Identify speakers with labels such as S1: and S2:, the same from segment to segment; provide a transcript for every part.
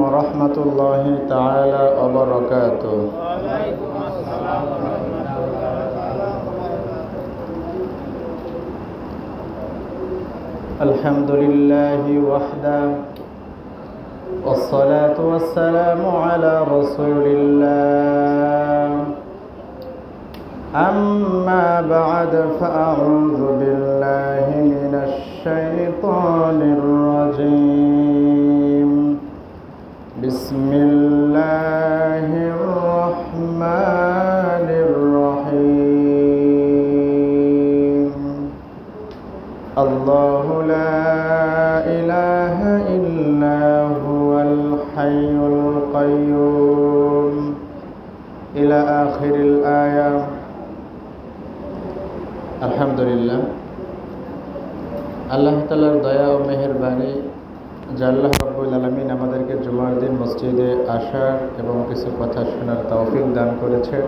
S1: ورحمة الله تعالى وبركاته. الحمد لله وحده والصلاة والسلام على رسول الله. أما بعد فأعوذ بالله من الشيطان الرجيم. بسم الله الرحمن الرحيم. الله لا إله إلا هو الحي القيوم إلى آخر الآية. আলহামদুলিল্লাহ, আল্লাহ তাআলার দয়া ও মেহেরবানি যে আল্লাহ রাব্বুল আলামিন আমাদেরকে জুমার দিন মসজিদে আসার এবং কিছু কথা শোনার তৌফিক দান করেছেন।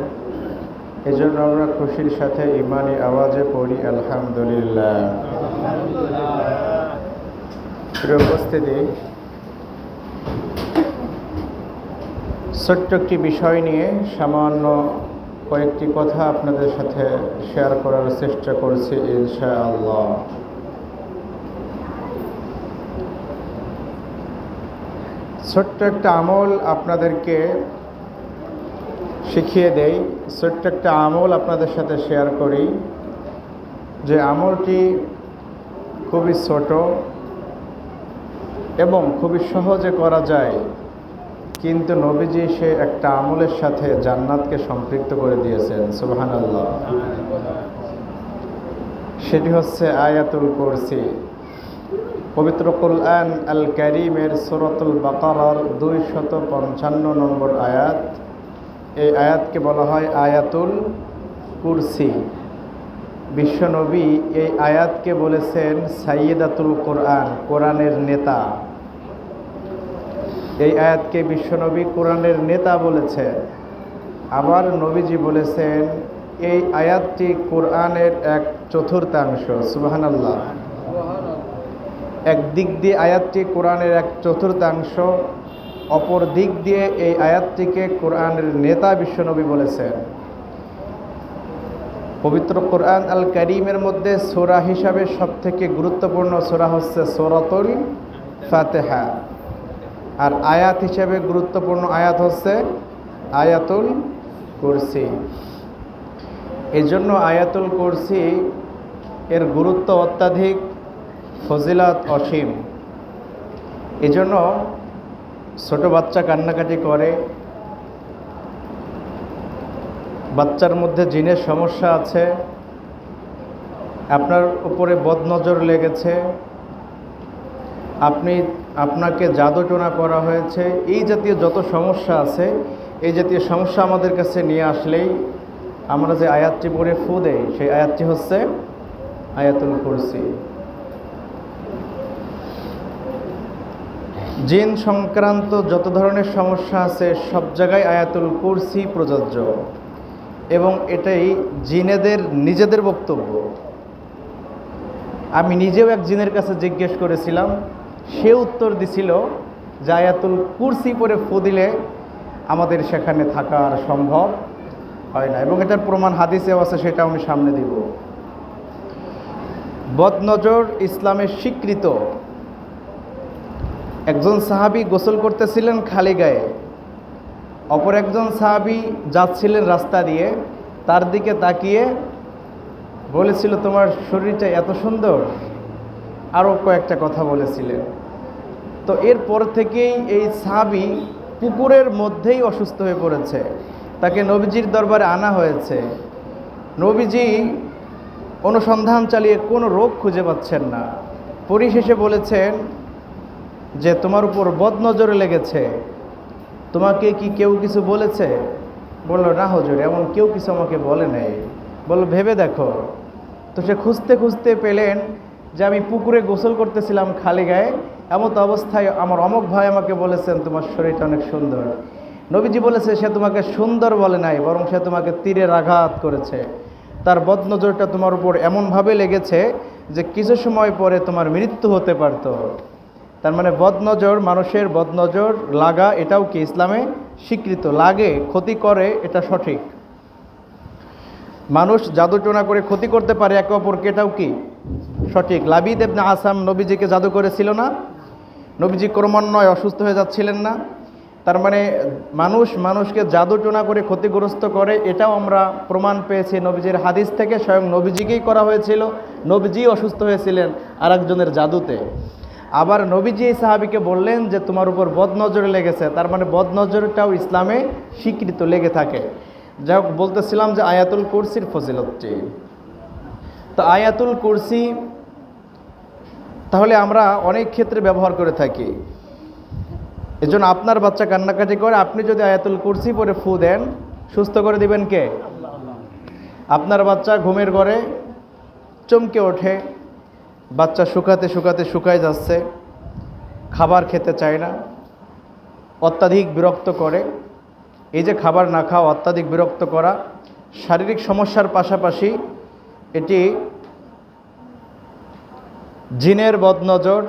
S1: এজন্য আমরা খুশির সাথে ঈমানি আওয়াজে পড়ি আলহামদুলিল্লাহ। প্রিয় উপস্থিতি, ছোট্ট একটি বিষয় নিয়ে সামান্য কয়েকটি কথা আপনাদের সাথে শেয়ার করার চেষ্টা করছি ইনশাআল্লাহ। ছোট্ট একটা আমল আপনাদেরকে শিখিয়ে দেই, ছোট্ট একটা আমল আপনাদের সাথে শেয়ার করি, যে আমলটি খুবই ছোট এবং খুবই সহজে করা যায়, কিন্তু নবীজি সে একটা আমলের সাথে জান্নাতকে সম্পৃক্ত করে দিয়েছেন। সুবহানাল্লাহ। সেটি হচ্ছে আয়াতুল কুরসি। পবিত্র কুরআন আল কারীমের সূরাতুল বাকারার 255 নম্বর আয়াত। এই আয়াতকে বলা হয় আয়াতুল কুরসি। বিশ্বনবী এই আয়াতকে বলেছেন সাইয়্যিদাতুল কুরআন, কোরআনের নেতা। এই আয়াতকে বিশ্বনবী কোরআনের নেতা বলেছেন। আবার নবীজি বলেছেন এই আয়াতটি কোরআনের এক চতুর্থাংশ। সুবহানাল্লাহ। এক দিক দিয়ে আয়াতটি কোরআনের এক চতুর্থাংশ, অপর দিক দিয়ে এই আয়াতটিকে কোরআনের নেতা বিশ্বনবী বলেছেন। পবিত্র কোরআন আল কারীমের মধ্যে সূরা হিসাবে সবথেকে গুরুত্বপূর্ণ সূরা হচ্ছে সূরাতুল ফাতিহা, আর আয়াত হিসেবে গুরুত্বপূর্ণ আয়াত হচ্ছে আয়াতুল কুরসি। এই জন্য আয়াতুল কুরসি এর গুরুত্ব অত্যাধিক, ফজিলত অসীম। এই জন্য ছোট বাচ্চা কান্নাকাটি করে, বাচ্চার মধ্যে জিনের সমস্যা আছে, আপনার উপরে বদনজর লেগেছে, আপনাকে জাদুটোনা করা হয়েছে, এই জাতীয় যত সমস্যা আছে, এই জাতীয় সমস্যা আমাদের কাছে নিয়ে আসলেই আমরা যে আয়াতটি পড়ে ফু দেই, সেই আয়াতটি হচ্ছে আয়াতুল কুরসি। জিন সংক্রান্ত যত ধরনের সমস্যা আছে সব জায়গায় আয়াতুল কুরসি প্রযোজ্য, এবং এটাই জিনেদের নিজেদের বক্তব্য। আমি নিজেও এক জিনের কাছে জিজ্ঞেস করেছিলাম, সে উত্তর দিছিল যে আয়াতুল কুরসি পরে ফু দিলে আমাদের সেখানে থাকা আর সম্ভব হয় না, এবং এটার প্রমাণ হাদিসেও আছে, সেটা আমি সামনে দিব। বদনজর ইসলামের স্বীকৃত। একজন সাহাবী গোসল করতেছিলেন খালি গায়ে, অপর একজন সাহাবী যাচ্ছিলেন রাস্তা দিয়ে, তার দিকে তাকিয়ে বলেছিল তোমার শরীরটা এত সুন্দর, আরও কয়েকটা কথা বলেছিলেন। তো এরপর থেকেই এই সাহাবী পুকুরের মধ্যেই অসুস্থ হয়ে পড়েছে, তাকে নবীজির দরবারে আনা হয়েছে। নবীজি অনুসন্ধান চালিয়ে কোনো রোগ খুঁজে পাচ্ছেন না। পরিশেষে বলেছেন যে তোমার উপর বদনজরে লেগেছে, তোমাকে কি কেউ কিছু বলেছে? বলল না হুজুর, এমন কেউ কিছু আমাকে বলে নাই। বলল ভেবে দেখো। তো সে খুঁজতে খুঁজতে পেলেন যে আমি পুকুরে গোসল করতেছিলাম খালি গায়ে, এমত অবস্থায় আমার অমুক ভাই আমাকে বলেছেন তোমার শরীরটা অনেক সুন্দর। নবীজি বলেছে সে তোমাকে সুন্দর বলে নাই, বরং সে তোমাকে তীরের আঘাত করেছে। তার বদনজরটা তোমার উপর এমনভাবে লেগেছে যে কিছু সময় পরে তোমার মৃত্যু হতে পারত। তার মানে বদনজর, মানুষের বদনজর লাগা এটাও কি ইসলামে স্বীকৃত। লাগে, ক্ষতি করে, এটা সঠিক। মানুষ জাদুটোনা করে ক্ষতি করতে পারে একে অপরকে, এটাও কি সঠিক। লাবিদ ইবনে আসাম নবীজিকে জাদু করেছিল না? নবীজি ক্রমান্বয়ে অসুস্থ হয়ে যাচ্ছিলেন না? তার মানে মানুষকে জাদুটোনা করে ক্ষতিগ্রস্ত করে, এটাও আমরা প্রমাণ পেয়েছি নবীজির হাদিস থেকে। স্বয়ং নবীজিকেই করা হয়েছিল, নবীজি অসুস্থ হয়েছিলেন আর একজনের জাদুতে। আবার নবীজি এই সাহাবীকে বললেন যে তোমার উপর বদনজরে লেগেছে, তার মানে বদনজরটাও ইসলামে স্বীকৃত, লেগে থাকে। যাই হোক, বলতেছিলাম যে আয়াতুল কুরসির ফজিলতটি। তো আয়াতুল কুরসি তাহলে আমরা অনেক ক্ষেত্রে ব্যবহার করে থাকি। এজন্য আপনার বাচ্চা কান্নাকাটি করে, আপনি যদি আয়াতুল কুরসি পরে ফু দেন, সুস্থ করে দিবেন কে? আপনার বাচ্চা ঘুমের ঘরে চমকে ওঠে, বাচ্চা শুকাতে শুকাতে শুকায় যাচ্ছে, খাবার খেতে চায় না, অত্যাধিক বিরক্ত করে। এই যে খাবার না খাওয়া, অত্যাধিক বিরক্ত করা, শারীরিক সমস্যার পাশাপাশি এটি জিনের বদনজর,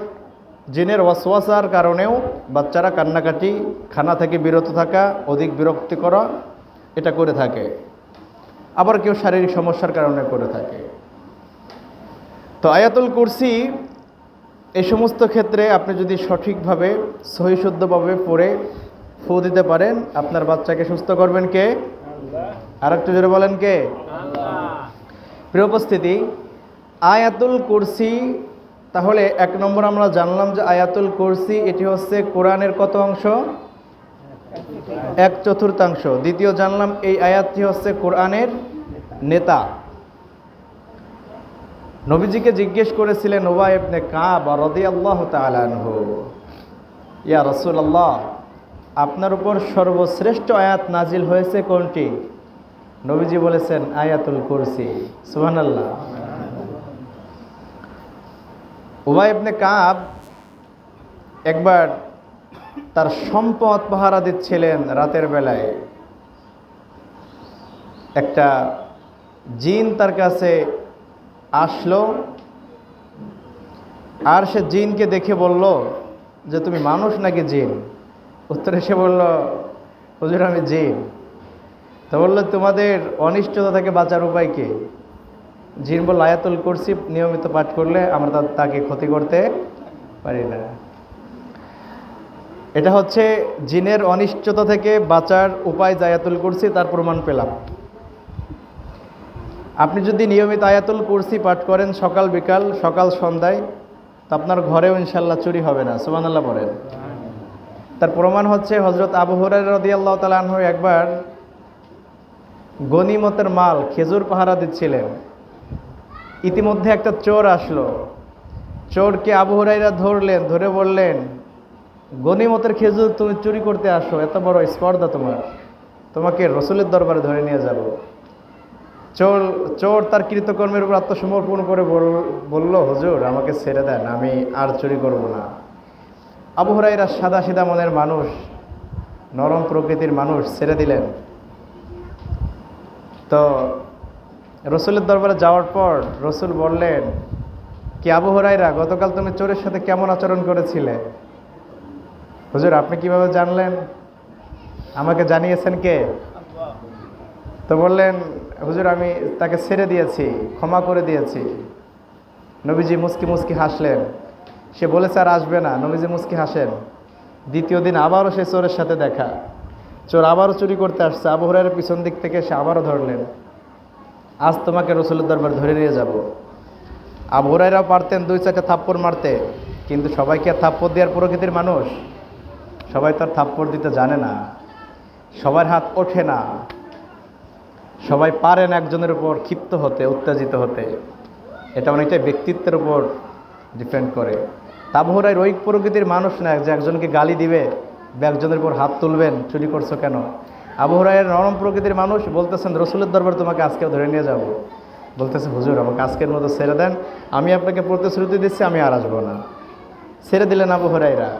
S1: জিনের ওয়াসওয়াসার কারণেও বাচ্চারা কান্নাকাটি, খানা থেকে বিরত থাকা, অধিক বিরক্তি করা, এটা করে থাকে। আবার কেউ শারীরিক সমস্যার কারণে করে থাকে। তো আয়াতুল কুরসি এই সমস্ত ক্ষেত্রে আপনি যদি সঠিকভাবে সহিশুদ্ধভাবে পড়ে ফু দিতে পারেন, আপনার বাচ্চাকে সুস্থ করবেন কে? আর একটু জোরে বলেন কে? প্রিয় উপস্থিতি, আয়াতুল কুরসি তাহলে এক নম্বর আমরা জানলাম যে আয়াতুল কুরসি এটি হচ্ছে কোরআনের কত অংশ? 1/4। দ্বিতীয় জানলাম এই আয়াতটি হচ্ছে কোরআনের নেতা। নবীজিকে জিজ্ঞেস করেছিলেন উবাই ইবনে কাব রাদিয়াল্লাহু তাআলা আনহু, ইয়া রাসূলুল্লাহ, আপনার উপর সর্বশ্রেষ্ঠ আয়াত নাজিল হয়েছে কোনটি? নবীজি বলেছেন আয়াতুল কুরসি। সুবহানাল্লাহ। উবাই ইবনে কাব একবার তার সম্পদ পাহারা দিচ্ছিলেন রাতের বেলায়। একটা জিন তার কাছে আসলো, আর সে জিনকে দেখে বলল যে তুমি মানুষ নাকি জিন? উত্তরে সে বলল, হুজুর আমি জিন। তো বললো তোমাদের অনিষ্টতা থেকে বাঁচার উপায় কি? জিন বলল আয়াতুল কুরসি নিয়মিত পাঠ করলে আমরা তাকে ক্ষতি করতে পারি না। এটা হচ্ছে জিনের অনিষ্টতা থেকে বাঁচার উপায়, আয়াতুল কুরসি, তার প্রমাণ পেলাম। আপনি যদি নিয়মিত আয়াতুল কুরসি পাঠ করেন সকাল বিকাল, সকাল সন্ধ্যায়, তো আপনার ঘরেও ইনশাল্লাহ চুরি হবে না। সুবহানাল্লাহ বলেন। তার প্রমাণ হচ্ছে হযরত আবু হুরায়রা রাদিয়াল্লাহু তাআলা আনহু একবার গনিমতের মাল, খেজুর পাহারা দিচ্ছিলেন। ইতিমধ্যে একটা চোর আসলো। চোরকে আবু হুরায়রা ধরলেন, ধরে বললেন, গনিমতের খেজুর তুমি চুরি করতে আসো, এত বড় স্পর্ধা তোমার, তোমাকে রসুলের দরবারে ধরে নিয়ে যাব। চোর তার কৃতকর্মের উপর আত্মসমর্পণ করে বলল, হুজুর আমাকে ছেড়ে দেন, আমি আর চুরি করব না। আবু হুরায়রা সাদা সিধা মনের মানুষ, নরম প্রকৃতির মানুষ, ছেড়ে দিলেন। তো রসুলের দরবারে যাওয়ার পর রসুল বললেন, কি আবু হুরায়রা, গতকাল তুমি চোরের সাথে কেমন আচরণ করেছিলে? হুজুর আপনি কিভাবে জানলেন? আমাকে জানিয়েছেন কে? তো বললেন, হুজুর আমি তাকে ছেড়ে দিয়েছি, ক্ষমা করে দিয়েছি। নবীজি মুস্কি মুস্কি হাসলেন। সে বলেছে আর আসবে না। নবীজি মুস্কি হাসেন। দ্বিতীয় দিন আবারও সে চোরের সাথে দেখা। চোর আবারও চুরি করতে আসছে। আবু হুরায়রার পিছন দিক থেকে সে আবারও ধরলেন, আজ তোমাকে রসুলের দরবার ধরে নিয়ে যাব। আবু হুরায়রাও পারতেন 2-4টা থাপ্পড় মারতে, কিন্তু সবাইকে আর থাপ্পড় দেওয়ার প্রকৃতির মানুষ? সবাই তো আর থাপ্পড় দিতে জানে না, সবার হাত ওঠে না, সবাই পারেন একজনের উপর ক্ষিপ্ত হতে, উত্তেজিত হতে। এটা অনেকটাই ব্যক্তিত্বের উপর ডিপেন্ড করে। আবু হুরায়রা ওই প্রকৃতির মানুষ না যে একজনকে গালি দিবে, একজনের উপর হাত তুলবেন, চুরি করছো কেন। আবু হুরায়রা নরম প্রকৃতির মানুষ। বলতেছেন রসুলের দরবার তোমাকে আজকেও ধরে নিয়ে যাব। বলতেছে হুজুর আমাকে আজকের মতো ছেড়ে দেন, আমি আপনাকে প্রতিশ্রুতি দিচ্ছি আমি আর আসবো না। ছেড়ে দিলেন আবু হুরায়রা।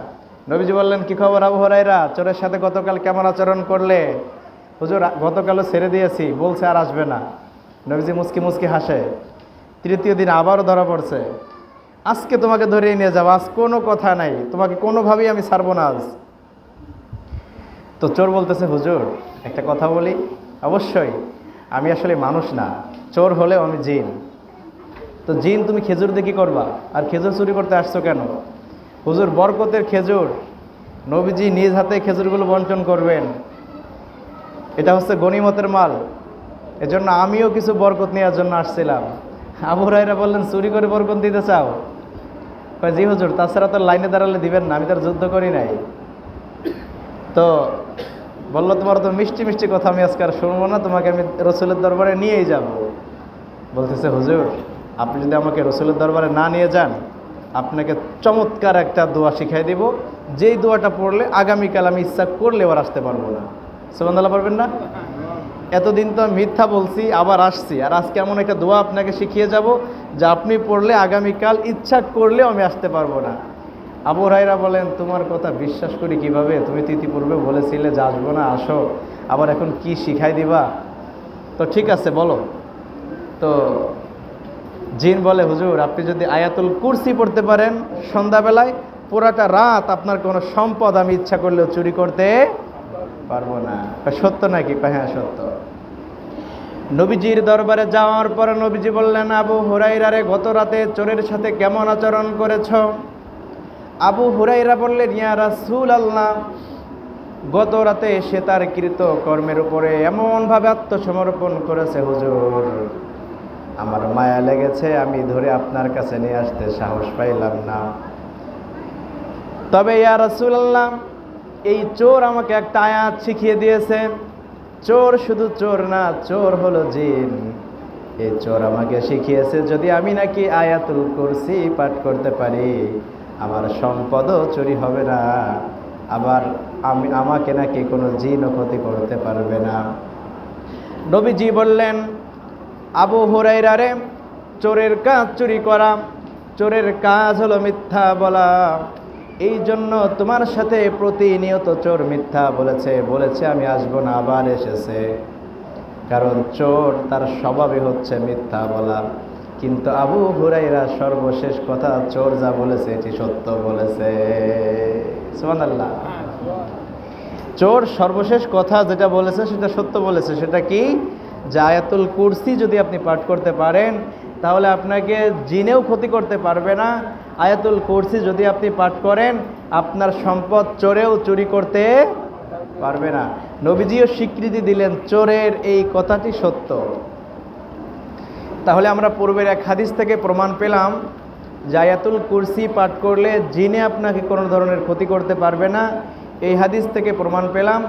S1: নবীজি বললেন, কি খবর আবু হুরায়রা, চোরের সাথে গতকাল কেমন আচরণ করলে? হুজুর গতকালও ছেড়ে দিয়েছি, বলছে আর আসবে না। নবীজি মুস্কি মুস্কি হাসে। তৃতীয় দিন আবারও ধরা পড়ছে। আজকে তোমাকে ধরে নিয়ে যাবো, আজ কোনো কথা নাই, তোমাকে কোনোভাবেই আমি ছাড়বো না আজ। তো চোর বলতেছে, হুজুর একটা কথা বলি। অবশ্যই, আমি আসলে মানুষ না, চোর হলেও আমি জিন। তো জিন, তুমি খেজুর দিয়ে কী করবা, আর খেজুর চুরি করতে আসছো কেন? হুজুর, বরকতের খেজুর, নবীজি নিজ হাতে খেজুরগুলো বন্টন করবেন, এটা হচ্ছে গনিমতের মাল, এজন্য আমিও কিছু বরকত নেওয়ার জন্য আসছিলাম। আবু হুরায়রা বললেন, চুরি করে বরকত দিতে চাও? কয়, জি হুজুর, তাছাড়া তো লাইনে দাঁড়ালে দিবেন না, আমি তার যুদ্ধ করি নাই। তো বললো, তোমার তো মিষ্টি মিষ্টি কথা আমি আজকে আর শুনবো না, তোমাকে আমি রসুলের দরবারে নিয়েই যাব। বলতেছে, হুজুর আপনি যদি আমাকে রসুলের দরবারে না নিয়ে যান, আপনাকে চমৎকার একটা দোয়া শিখাই দিব, যেই দোয়াটা পড়লে আগামীকাল আমি ইচ্ছা করলে এবার আসতে পারবো না। সুবহানাল্লাহ পারবেন না? এতদিন তো মিথ্যা বলছি, আবার আসছি, আর আজকে এমন একটা দোয়া আপনাকে শিখিয়ে যাব যে আপনি পড়লে আগামীকাল ইচ্ছা করলেও আমি আসতে পারবো না। আবু হুরায়রা বলেন, তোমার কথা বিশ্বাস করি কিভাবে? তুমি তো ইতিপূর্বে বলেছিলে যে আসবো না, আসো, আবার এখন কি শিখাই দিবা? তো ঠিক আছে, বলো। তো জিন বলে, হুজুর আপনি যদি আয়াতুল কুরসি পড়তে পারেন সন্ধ্যাবেলায়, পুরাটা রাত আপনার কোনো সম্পদ আমি ইচ্ছা করলেও চুরি করতে পারবো না। সত্য নাকি? হ্যাঁ সত্য। নবীজির দরবারে যাওয়ার পরে নবীজি বললেন, আবু হুরায়রা রে, গত রাতে চোরের সাথে কেমন আচরণ করেছ? আবু হুরায়রা বললেন, ইয়া রাসূলুল্লাহ, গত রাতে সে তার কৃত কর্মের উপরে এমনভাবে আত্মসমর্পণ করেছে হুজুর, আমার মায়া লেগেছে, আমি ধরে আপনার কাছে নিয়ে আসতে সাহস পাইলাম না। তবে ইয়া রাসূলুল্লাহ, এই চোর আমাকে একটা আয়াত শিখিয়ে দিয়েছে। চোর শুধু চোর না, চোর হলো জিন। এই চোর আমাকে শিখিয়েছে যদি আমি নাকি আয়াতুল কুরসি পাঠ করতে পারি, আমার সম্পদও চুরি হবে না, আবার আমাকে নাকি কোনো জিনও ক্ষতি করতে পারবে না। নবীজি বললেন, আবু হুরায়রা রে, চোরের কাজ চুরি করা, চোরের কাজ হলো মিথ্যা বলা। এই জন্য তোমার সাথে প্রতিনিয়ত চোর মিথ্যা বলেছে আমি আসবো না, আবার এসেছে। কারণ চোর তার স্বভাবই হচ্ছে মিথ্যা বলা। কিন্তু আবু হুরায়রা সর্বশেষ কথা, চোর যা বলেছে এটি সত্য বলেছে। সুবহানাল্লাহ। চোর সর্বশেষ কথা যেটা বলেছে সেটা সত্য বলেছে। সেটা কি? যে আয়াতুল কুরসি যদি আপনি পাঠ করতে পারেন তাহলে আপনাকে জিনেও ক্ষতি করতে পারবে না। আয়াতুল কুরসি যদি আপনি পাঠ করেন আপনার সম্পদ চোরেও চুরি করতে পারবে না। নবীজিও স্বীকৃতি দিলেন চোরের এই কথাটি সত্য। তাহলে আমরা পূর্বের এক হাদিস থেকে প্রমাণ পেলাম যে আয়াতুল কুরসি পাঠ করলে জিনে আপনাকে কোনো ধরনের ক্ষতি করতে পারবে না। এই হাদিস থেকে প্রমাণ পেলাম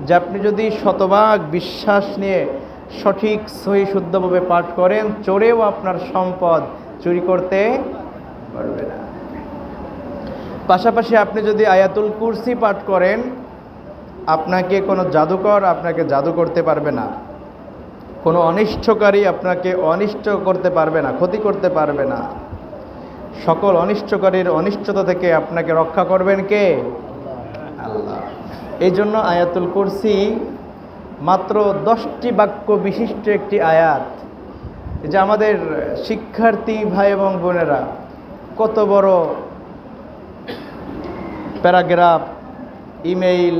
S1: যে আপনি যদি শতভাগ বিশ্বাস নিয়ে সঠিক সহি শুদ্ধভাবে পাঠ করেন, চোরেও আপনার সম্পদ চুরি করতে পারবে না। পাশাপাশি আপনি যদি আয়াতুল কুরসি পাঠ করেন, আপনাকে কোনো জাদুকর আপনাকে জাদু করতে পারবে না, কোনো অনিষ্টকারী আপনাকে অনিষ্ট করতে পারবে না, ক্ষতি করতে পারবে না। সকল অনিষ্টকারীর অনিষ্টতা থেকে আপনাকে রক্ষা করবেন কে? আল্লাহ। এই জন্য আয়াতুল কুরসি মাত্র 10টি বাক্য বিশিষ্ট একটি আয়াত। এই যে আমাদের শিক্ষার্থী ভাই এবং বোনেরা কত বড় প্যারাগ্রাফ, ইমেইল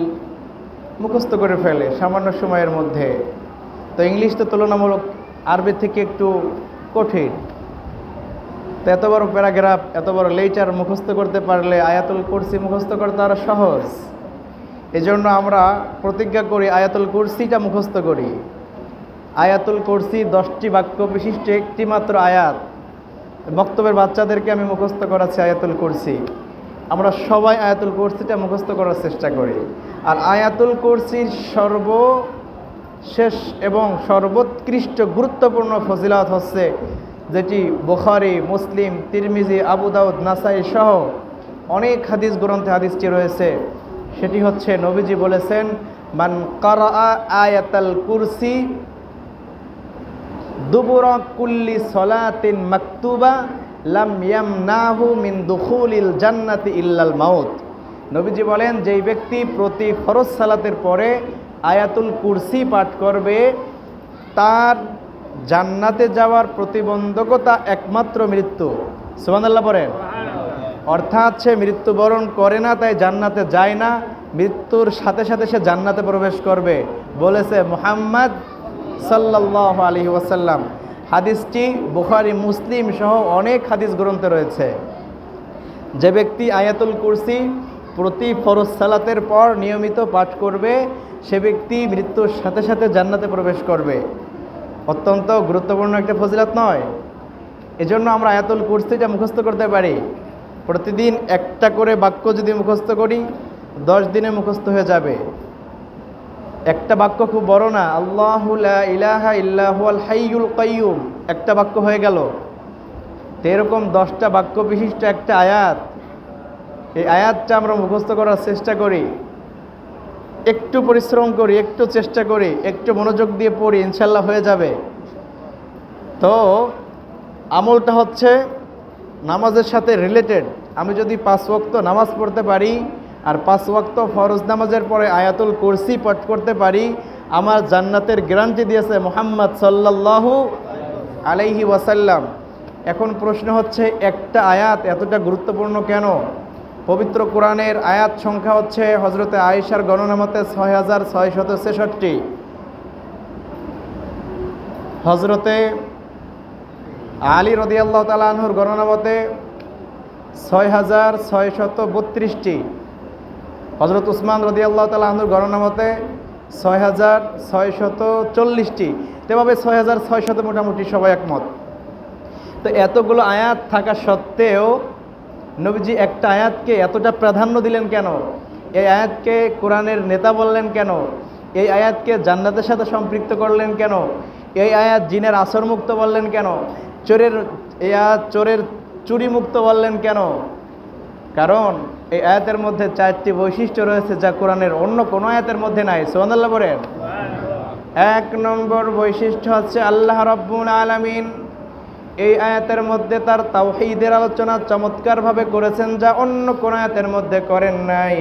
S1: মুখস্থ করে ফেলে সামান্য সময়ের মধ্যে। তো ইংলিশ তো তুলনামূলক আরবি থেকে একটু কঠিন। তো এত বড় প্যারাগ্রাফ, এত বড় লেটার মুখস্থ করতে পারলে আয়াতুল কুরসি মুখস্থ করতে আরও সহজ। এজন্য আমরা প্রতিজ্ঞা করি আয়াতুল কুরসিটা মুখস্থ করি। আয়াতুল কুরসি 10টি বাক্য বিশিষ্ট একটি মাত্র আয়াত। বক্তব্যের বাচ্চাদেরকে আমি মুখস্থ করাচ্ছি আয়াতুল কুরসি। আমরা সবাই আয়াতুল কুরসিটা মুখস্থ করার চেষ্টা করি। আর আয়াতুল কুরসির সর্বশেষ এবং সর্বোৎকৃষ্ট গুরুত্বপূর্ণ ফজিলত হচ্ছে, যেটি বুখারী, মুসলিম, তিরমিজি, আবু দাউদ, নাসাই সহ অনেক হাদিস গ্রন্থে হাদিসটি রয়েছে। সেটি হচ্ছে নবীজি বলেছেন, মান কারাআ আয়াতাল কুরসি দুবুরা কুল্লি সলাতিন মাকতুবা লাম ইয়ামনাহু মিন দুখুলিল জান্নাতি ইল্লাল মাউত। নবীজি বলেন, যেই ব্যক্তি প্রতি ফরজ সালাতের পরে আয়াতুল কুরসি পাঠ করবে তার জান্নাতে যাওয়ার প্রতিবন্ধকতা একমাত্র মৃত্যু। সুবহানাল্লাহ পড়েন। অর্থাৎ সে মৃত্যুবরণ করে না তাই জান্নাতে যায় না, মৃত্যুর সাথে সাথে সে জান্নাতে প্রবেশ করবে বলেছে মুহাম্মদ সাল্লাল্লাহু আলাইহি ওয়াসাল্লাম। হাদিসটি বুখারী মুসলিম সহ অনেক হাদিস গ্রন্থে রয়েছে। যে ব্যক্তি আয়াতুল কুরসি প্রতি ফরজ সালাতের পর নিয়মিত পাঠ করবে সে ব্যক্তি মৃত্যুর সাথে সাথে জান্নাতে প্রবেশ করবে। অত্যন্ত গুরুত্বপূর্ণ একটা ফজিলত নয়? এজন্য আমরা আয়াতুল কুরসিটা মুখস্থ করতে পারি। প্রতিদিন একটা করে বাক্য যদি মুখস্থ করি 10 দিনে মুখস্থ হয়ে যাবে। একটা বাক্য খুব বড় না, আল্লাহু লা ইলাহা ইল্লা হুয়াল হাইয়ুল কাইয়ুম, একটা বাক্য হয়ে গেল। তো এরকম 10টা বাক্য বিশিষ্ট একটা আয়াত, এই আয়াতটা আমরা মুখস্থ করার চেষ্টা করি, একটু পরিশ্রম করি, একটু চেষ্টা করি, একটু মনোযোগ দিয়ে পড়ি, ইনশাল্লাহ হয়ে যাবে। তো আমলটা হচ্ছে নামাজের সাথে রিলেটেড। আমি যদি 5 ওয়াক্ত নামাজ পড়তে পারি আর 5 ওয়াক্ত ফরজ নামাজের পরে আয়াতুল কুরসি পাঠ করতে পারি, আমার জান্নাতের গ্যারান্টি দিয়েছে মুহাম্মদ সাল্লাল্লাহু আলাইহি ওয়াসাল্লাম। এখন প্রশ্ন হচ্ছে একটা আয়াত এতটা গুরুত্বপূর্ণ কেন? পবিত্র কোরআনের আয়াত সংখ্যা হচ্ছে হযরতে আয়েশার গণনা মতে 6666, হযরতে আলী রাদিয়াল্লাহু তাআলা আনহুর গণনা মতে 6632টি, হযরত উসমান রাদিয়াল্লাহু তাআলা আনহুর গণনা মতে 6640টি, এভাবে 6600 মোটামুটি সবাই একমত। তো এতগুলো আয়াত থাকা সত্ত্বেও নবীজি একটা আয়াতকে এতটা প্রাধান্য দিলেন কেন? এই আয়াতকে কোরআনের নেতা বললেন কেন? এই আয়াতকে জান্নাতের সাথে সম্পৃক্ত করলেন কেন? এই আয়াত জিনের আসর মুক্ত বললেন কেন? চোরের চুরি মুক্ত বললেন কেন? কারণ এই আয়াতের মধ্যে 4টি বৈশিষ্ট্য রয়েছে যা কোরআনের অন্য কোনো আয়াতের মধ্যে নাই। সুবহানাল্লাহ বলেন। 1 নম্বর বৈশিষ্ট্য হচ্ছে আল্লাহ রাব্বুল আলামিন এই আয়াতের মধ্যে তার তাওহীদের আলোচনা চমৎকারভাবে করেছেন, যা অন্য কোন আয়াতের মধ্যে করেন নাই।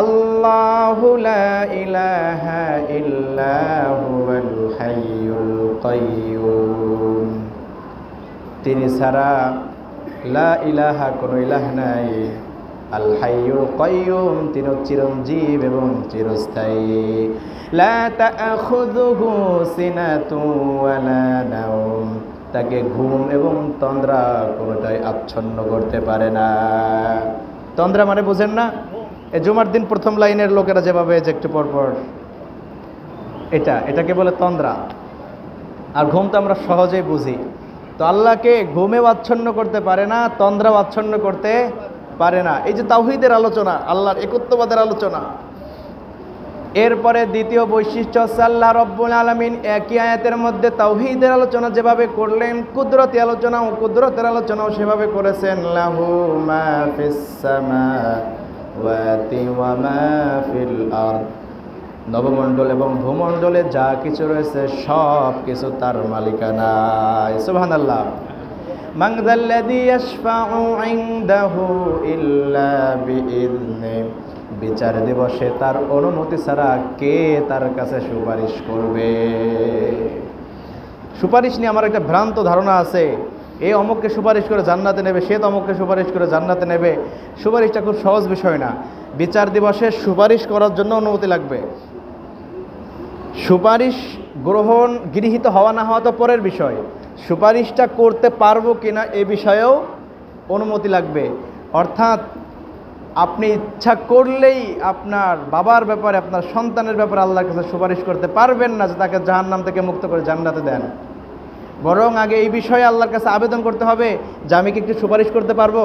S1: আল্লাহু লা ইলাহা ইল্লা হুয়াল হাইয়ুল কাইয়ুম, তিনি ছাড়া লা ইলাহা কোনো ইলাহ নাই। আল হাইয়ুল কাইয়ুম, তিনি চিরঞ্জীব এবং চিরস্থায়ী। লা তাআখুযুহু সিনাতুন ওয়ালা নাওম, তাকে ঘুম এবং তন্দ্রা কোনোটাই আচ্ছন্ন করতে পারে না। তন্দ্রা মানে বুঝেন না? এই জুমার দিন প্রথম লাইনের লোকেরা যেভাবে যে একটু পরপর এটাকে বলে তন্দ্রা। আর ঘুম তো আমরা সহজেই বুঝি। তো আল্লাহকে ঘুমেও আচ্ছন্ন করতে পারে না, তন্দ্রাও আচ্ছন্ন করতে পারে না। এই যে তাওহীদের আলোচনা, আল্লাহর একত্ববাদের আলোচনা। এরপরে দ্বিতীয় বৈশিষ্ট্য হচ্ছে আল্লাহ রাব্বুল আলামিন একই আয়াতের মধ্যে তাওহীদের আলোচনা যেভাবে করলেন, কুদরতি আলোচনা ও কুদরতের আলোচনাও সেভাবে করেছেন। লাহু মা ফিস সামাওয়াতি ওয়া মা ফিল আরদ, নবমণ্ডল এবং ভূমণ্ডলে যা কিছু রয়েছে সব কিছু তার মালিকানায়। সুবহানাল্লাহ। মান যাল্লাযী ইয়াশফাউ ইনদাহু ইল্লা বিইذনিহি, বিচার দিবসে তার অনুমতি ছাড়া কে তার কাছে সুপারিশ করবে? সুপারিশ নিয়ে আমার একটা ভ্রান্ত ধারণা আছে, এই অমুককে সুপারিশ করে জান্নাতে নেবে, সে তমুককে সুপারিশ করে জান্নাতে নেবে। সুপারিশটা খুব সহজ বিষয় না। বিচার দিবসে সুপারিশ করার জন্য অনুমতি লাগবে। সুপারিশ গ্রহণ গৃহীত হওয়া না হওয়া তো পরের বিষয়, সুপারিশটা করতে পারবো কিনা এ বিষয়েও অনুমতি লাগবে। অর্থাৎ আপনি ইচ্ছা করলেই আপনার বাবার ব্যাপারে, আপনার সন্তানের ব্যাপারে আল্লাহর কাছে সুপারিশ করতে পারবেন না যে তাকে জাহান্নাম থেকে মুক্ত করে জান্নাতে দেন। বরং আগে এই বিষয়ে আল্লাহর কাছে আবেদন করতে হবে যে আমি কি একটু সুপারিশ করতে পারবো।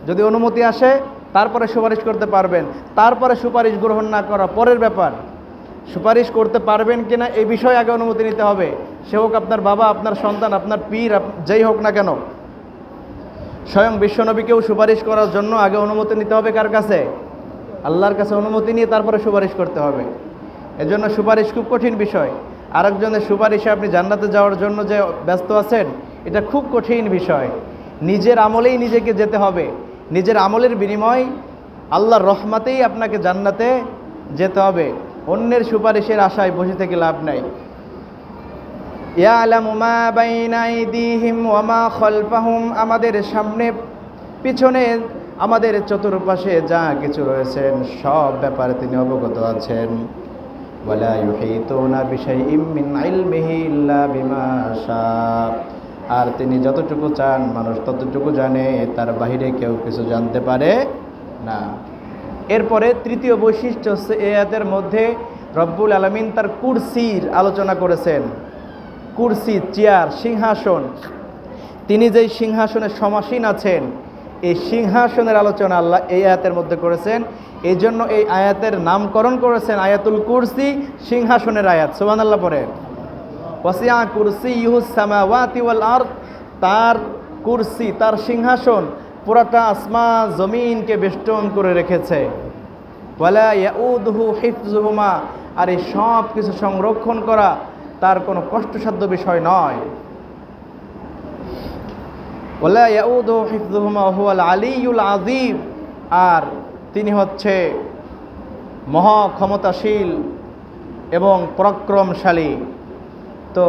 S1: যদি অনুমতি আসে তারপরে সুপারিশ করতে পারবেন। তারপরে সুপারিশ গ্রহণ না করা পরের ব্যাপার। সুপারিশ করতে পারবেন কিনা এই বিষয়ে আগে অনুমতি নিতে হবে। সে হোক আপনার বাবা, আপনার সন্তান, আপনার পীর, যেই হোক না কেন। স্বয়ং বিশ্বনবীকেও সুপারিশ করার জন্য আগে অনুমতি নিতে হবে কার কাছে? আল্লাহর কাছে অনুমতি নিয়ে তারপরে সুপারিশ করতে হবে। এজন্য সুপারিশ খুব কঠিন বিষয়। আরেকজনের সুপারিশে আপনি জান্নাতে যাওয়ার জন্য যে ব্যস্ত আছেন, এটা খুব কঠিন বিষয়। নিজের আমলেই নিজেকে যেতে হবে। নিজের আমলের বিনিময় আল্লাহর রহমতেই আপনাকে জান্নাতে যেতে হবে। অন্যের সুপারিশের আশায় বসে থেকে লাভ নাই। ইয়ালামু মা বাইনা আইদিহিম ওয়া মা খালফাহুম, আমাদের সামনে পিছনে আমাদের চতুর্পাশে যা কিছু রয়েছেন সব ব্যাপারে তিনি অবগত আছেন। ওয়ালা ইউহিতুনা বিশাইইম মিন ইলমিহি ইল্লা বিমা শা, আর তিনি যতটুকু চান মানুষ ততটুকু জানে, তার বাইরে কেউ কিছু জানতে পারে না। এরপরে তৃতীয় বৈশিষ্ট্য হচ্ছে এই আয়াতের মধ্যে রব্বুল আলামিন তার কুরসির আলোচনা করেছেন। কুরসি, চেয়ার, সিংহাসন, তিনি যেই সিংহাসনে সমাসীন আছেন এই সিংহাসনের আলোচনা আল্লাহ এই আয়াতের মধ্যে করেছেন। এই জন্য এই আয়াতের নামকরণ করেছেন আয়াতুল কুরসি, সিংহাসনের আয়াত। সুবহানাল্লাহ পড়েন। ওয়াসিআ কুরসিয়ুহুস সামাওয়াতি ওয়াল আরদ, তার কুরসি, তার সিংহাসন পুরাটা আসমান জমিনকে বেষ্টন করে রেখেছে। ওয়ালা ইয়াউদুহু হিফযুহুমা, আর এই সব কিছু সংরক্ষণ করা তার কোনো কষ্টসাধ্য বিষয় নয়। ওয়ালা ইয়াউদুহু হিফযুহুমা ওয়া হুয়াল আলিয়্যুল আযীম, আর তিনি হচ্ছে মহা ক্ষমতাশীল এবং পরাক্রমশালী। তো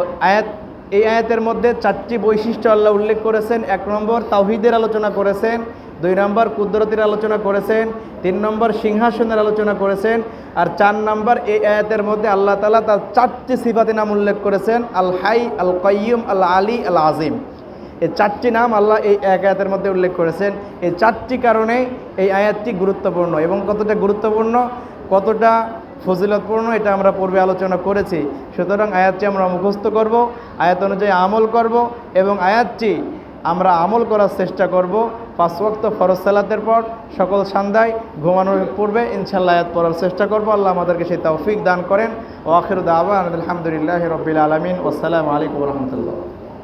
S1: এই আয়াতের মধ্যে চারটি বৈশিষ্ট্য আল্লাহ উল্লেখ করেছেন। 1 নম্বর তাওহীদের আলোচনা করেছেন, 2 নম্বর কুদরতের আলোচনা করেছেন, 3 নম্বর সিংহাসনের আলোচনা করেছেন, আর 4 নম্বর এই আয়াতের মধ্যে আল্লাহ তাআলা তার 4টি সিফাতে নাম উল্লেখ করেছেন, আল হাই, আল কাইয়্যুম, আল আলী, আল আজিম। এই 4টি নাম আল্লাহ এই এক আয়াতের মধ্যে উল্লেখ করেছেন। এই 4টি কারণে এই আয়াতটি গুরুত্বপূর্ণ, এবং কতটা গুরুত্বপূর্ণ, কতটা ফজিলতপূর্ণ এটা আমরা পূর্বে আলোচনা করেছি। সুতরাং আয়াতটি আমরা মুখস্থ করব, আয়াত অনুযায়ী আমল করব, এবং আয়াতটি আমরা আমল করার চেষ্টা করব 5 ওয়াক্ত ফরজ সালাতের পর সকল সন্ধ্যায় ঘুমানোর পূর্বে ইনশাআল্লাহ আয়াত পড়ার চেষ্টা করব। আল্লাহ আমাদেরকে সেই তৌফিক দান করেন। ওয়া আখিরু দাওয়ানা আলহামদুলিল্লাহি রাব্বিল আলামিন। আসসালামু আলাইকুম ওয়া রাহমাতুল্লাহ।